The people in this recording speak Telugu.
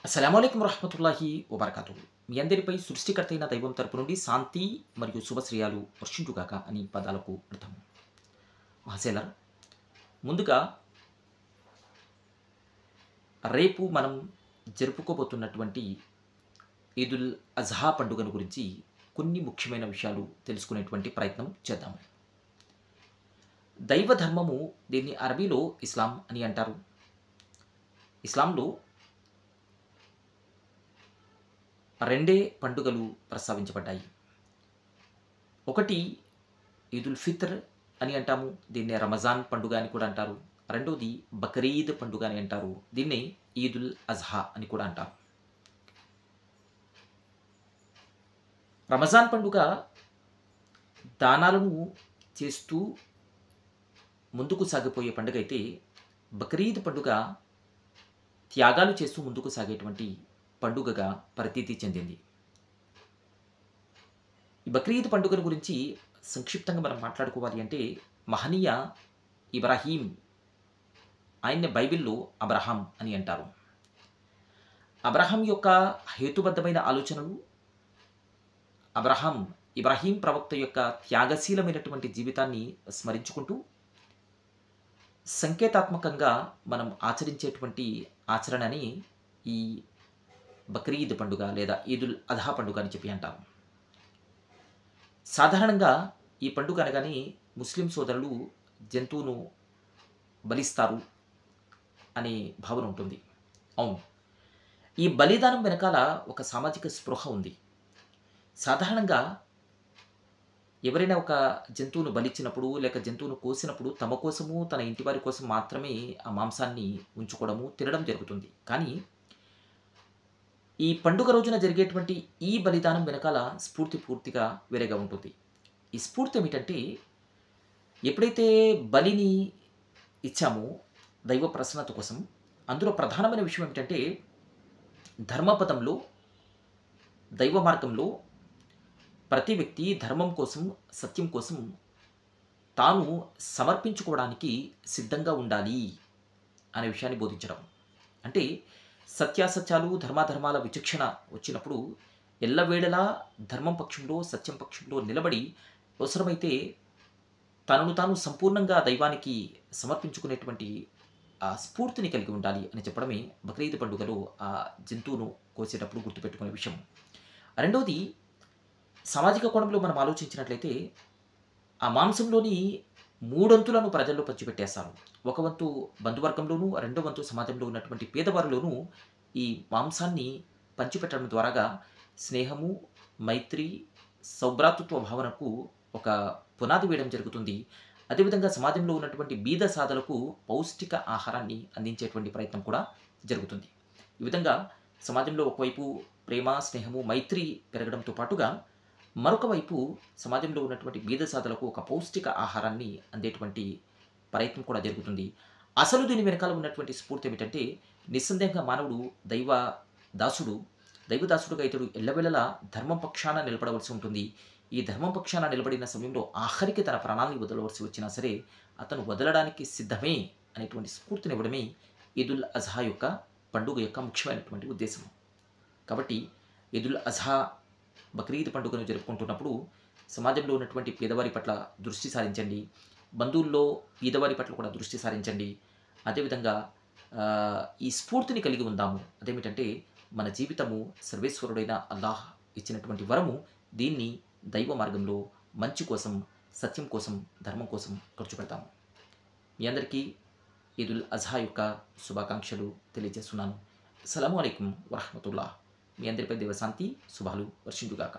అస్సలాముఅలైకుం వరహ్మతుల్లాహి వబర్కాతుహు. మీ అందరిపై సృష్టికర్త అయిన దైవం తరపు నుండి శాంతి మరియు శుభశ్రేయాలు వర్షించుగాక అని పదాలకు అర్థం. మహాశేలర్, ముందుగా రేపు మనం జరుపుకోబోతున్నటువంటి ఈదుల్ అజ్హా పండుగను గురించి కొన్ని ముఖ్యమైన విషయాలు తెలుసుకునేటువంటి ప్రయత్నం చేద్దాము. దైవ ధర్మము, దీన్ని అరబీలో ఇస్లాం అని అంటారు. ఇస్లాంలో రెండే పండుగలు ప్రస్తావించబడ్డాయి. ఒకటి ఈదుల్ ఫిత్ర్ అని అంటాము, దీన్ని రమజాన్ పండుగ అని కూడా అంటారు. రెండోది బక్రీద్ పండుగ అని అంటారు, దీన్ని ఈదుల్ అజ్హా అని కూడా అంటారు. రమజాన్ పండుగ దానాలను చేస్తూ ముందుకు సాగిపోయే పండుగ అయితే, బక్రీద్ పండుగ త్యాగాలు చేస్తూ ముందుకు సాగేటువంటి పండుగగా ప్రతీతి చెందింది. ఈ బక్రీద్ పండుగను గురించి సంక్షిప్తంగా మనం మాట్లాడుకోవాలి అంటే, మహనీయ ఇబ్రాహీం, ఆయన్ని బైబిల్లో అబ్రహాం అని అంటారు. అబ్రహాం యొక్క హేతుబద్ధమైన ఆలోచనలు, ఇబ్రాహీం ప్రవక్త యొక్క త్యాగశీలమైనటువంటి జీవితాన్ని స్మరించుకుంటూ సంకేతాత్మకంగా మనం ఆచరించేటువంటి ఆచరణని ఈ బక్రీద్ పండుగ లేదా ఈదుల్ అజ్హా పండుగ అని చెప్పి అంటారు. సాధారణంగా ఈ పండుగ అనగానే ముస్లిం సోదరులు జంతువును బలిస్తారు అనే భావన ఉంటుంది. అవును, ఈ బలిదానం వెనకాల ఒక సామాజిక స్పృహ ఉంది. సాధారణంగా ఎవరైనా ఒక జంతువును బలిచ్చినప్పుడు లేక జంతువును కోసినప్పుడు తమ కోసము, తన ఇంటి వారి కోసం మాత్రమే ఆ మాంసాన్ని ఉంచుకోవడము, తినడం జరుగుతుంది. కానీ ఈ పండుగ రోజున జరిగేటువంటి ఈ బలిదానం వెనకాల స్ఫూర్తి పూర్తిగా వేరేగా ఉంటుంది. ఈ స్ఫూర్తి ఏమిటంటే, ఎప్పుడైతే బలిని ఇచ్చామో దైవ ప్రసన్నత కోసం, అందులో ప్రధానమైన విషయం ఏమిటంటే, ధర్మపథంలో, దైవ మార్గంలో ప్రతి వ్యక్తి ధర్మం కోసం, సత్యం కోసం తాను సమర్పించుకోవడానికి సిద్ధంగా ఉండాలి అనే విషయాన్ని బోధించడం. అంటే సత్యాసత్యాలు, ధర్మాధర్మాల విచక్షణ వచ్చినప్పుడు ఎల్లవేళలా ధర్మం పక్షంలో, సత్యం పక్షంలో నిలబడి అవసరమైతే తనను తాను సంపూర్ణంగా దైవానికి సమర్పించుకునేటువంటి ఆ స్ఫూర్తిని కలిగి ఉండాలి అని చెప్పడమే బక్రీద్ పండుగలో ఆ జంతువును కోసేటప్పుడు గుర్తుపెట్టుకునే విషయం. రెండవది, సామాజిక కోణంలో మనం ఆలోచించినట్లయితే ఆ మాంసంలోని మూడొంతులను ప్రజల్లో పంచిపెట్టేస్తారు. ఒక వంతు బంధువర్గంలోనూ, రెండో వంతు సమాజంలో ఉన్నటువంటి పేదవారిలోనూ ఈ మాంసాన్ని పంచిపెట్టడం ద్వారాగా స్నేహము, మైత్రి, సౌభ్రాతృత్వ భావనకు ఒక పునాది వేయడం జరుగుతుంది. అదేవిధంగా సమాజంలో ఉన్నటువంటి బీద సాధలకు పౌష్టిక ఆహారాన్ని అందించేటువంటి ప్రయత్నం కూడా జరుగుతుంది. ఈ విధంగా సమాజంలో ఒకవైపు ప్రేమ, స్నేహము, మైత్రి పెరగడంతో పాటుగా మరొక వైపు సమాజంలో ఉన్నటువంటి బీద సాధలకు ఒక పౌష్టిక ఆహారాన్ని అందేటువంటి ప్రయత్నం కూడా జరుగుతుంది. అసలు దీని వెనకాల ఉన్నటువంటి స్ఫూర్తి ఏమిటంటే, నిస్సందేహంగా మానవుడు దైవదాసుడుగా ఇతడు ఎల్లవేళలా ధర్మం పక్షాన నిలబడవలసి ఉంటుంది. ఈ ధర్మం పక్షాన నిలబడిన సమయంలో ఆఖరికి తన ప్రాణాన్ని వదలవలసి వచ్చినా సరే అతను వదలడానికి సిద్ధమే అనేటువంటి స్ఫూర్తిని ఇవ్వడమే ఈదుల్ అజ్హా యొక్క పండుగ యొక్క ముఖ్యమైనటువంటి ఉద్దేశం. కాబట్టి ఈదుల్ అజ్హా, బక్రీద్ పండుగను జరుపుకుంటున్నప్పుడు సమాజంలో ఉన్నటువంటి పేదవారి పట్ల దృష్టి సారించండి, బంధువుల్లో పేదవారి పట్ల కూడా దృష్టి సారించండి. అదేవిధంగా ఈ స్ఫూర్తిని కలిగి ఉందాము. అదేమిటంటే, మన జీవితము సర్వేశ్వరుడైన అల్లాహ్ ఇచ్చినటువంటి వరము. దీన్ని దైవ మార్గంలో మంచి కోసం, సత్యం కోసం, ధర్మం కోసం ఖర్చు పెడతాము. మీ అందరికీ ఈదుల్ అజ్హా యొక్క శుభాకాంక్షలు తెలియజేస్తున్నాను. అస్సలాము అలైకుం వరహ్మతుల్లాహ్. మీ అందరిపై దేవశాంతి, శుభాలు వర్షించుగాక.